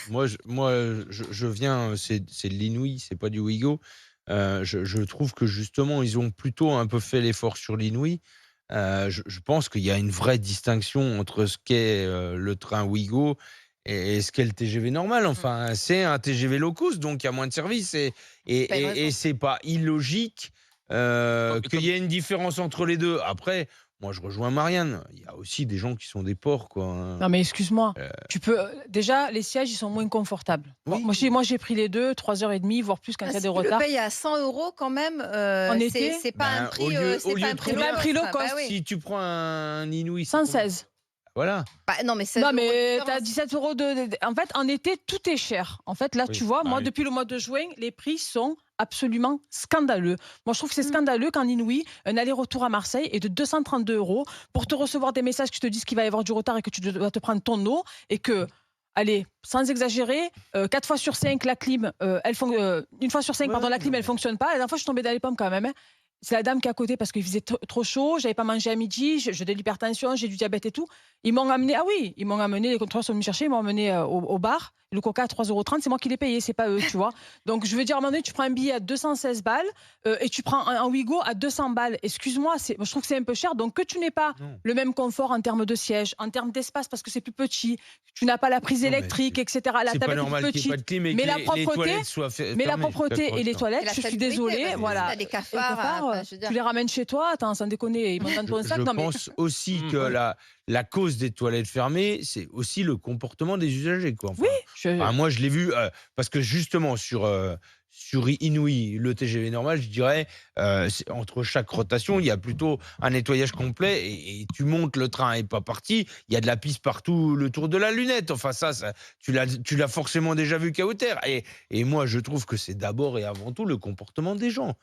Je viens, c'est de l'Inouï, c'est pas du Ouigo. Je trouve que justement, ils ont plutôt un peu fait l'effort sur l'Inouï. Je pense qu'il y a une vraie distinction entre ce qu'est, le train Ouigo et ce qu'est le TGV normal. Mmh. Enfin, c'est un TGV low cost, donc il y a moins de services Tu as et raison. c'est pas illogique, Ouais, mais qu'il comme y ait une différence entre les 2. Après, moi, je rejoins Marianne, il y a aussi des gens qui sont des porcs, quoi, hein. Non, mais excuse-moi, Heu, tu peux, déjà, les sièges, ils sont moins confortables. Moi moi, oui, j'ai moi, j'ai pris les 2, 3h30, voire plus quand Ah, il y a si des tu le retards. payes à 100 € quand même, En c'est été, c'est pas un ben, prix, au c'est pas lieu un de prix c'est low pas un prendre prix cost. un prix low Bah cost. oui. si tu prends un Inouï, c'est combien? 116. Voilà, Bah non, mais 16 Non, € de mais tu as différence. 17 € en fait, en été, tout est cher. En fait, là, tu oui. vois, bah moi, oui. depuis le mois de juin, les prix sont absolument scandaleux. Moi, je trouve que c'est Mmh. scandaleux qu'en Inouï, un aller-retour à Marseille est de 232 € pour te recevoir des messages qui te disent qu'il va y avoir du retard et que tu dois te prendre ton eau et que, allez, sans exagérer, 4 fois sur 5, la clim, une fois sur 5, pardon, Ouais, la non clim, elle mais fonctionne pas. La dernière fois, je suis tombée dans les pommes quand même, hein. C'est la dame qui est à côté parce qu'il faisait trop chaud, j'avais pas mangé à midi, j'ai de l'hypertension, j'ai du diabète et tout. Ils m'ont amené, ah oui, ils m'ont amené, les contrôleurs sont venus me chercher, ils m'ont amené au bar. Le coca à 3,30 €, c'est moi qui l'ai payé, c'est pas eux, tu vois. Donc je veux dire, à un moment donné, tu prends un billet à 216 balles et tu prends un Ouigo à 200 balles. Excuse-moi, je trouve que c'est un peu cher. Donc que tu n'aies pas non, le même confort en termes de siège, en termes d'espace parce que c'est plus petit, tu n'as pas la prise non mais électrique, etc. La c'est pas tablette est plus normal qu'il y ait pas petite. de clim et Mais que la les propreté, toilettes soient mais la fermées. Je suis d'accord propreté et avec les toi. Et toilettes, la je suis salubrité, désolée, parce que si voilà. tu as des Et quelque cafards, part, enfin, je veux tu dire. les ramènes chez toi, attends, sans déconner, ils montent dans ton sac. Je Non, mais pense aussi que Ouais. la cause des toilettes fermées, c'est aussi le comportement des usagers, quoi. oui, Moi, je l'ai vu, parce que justement sur Inouï, le TGV normal, je dirais, c'est entre chaque rotation, il y a plutôt un nettoyage complet et tu montes, le train est pas parti, il y a de la pisse partout le tour de la lunette. Enfin ça tu l'as forcément déjà vu qu'à Auxerre et moi je trouve que c'est d'abord et avant tout le comportement des gens.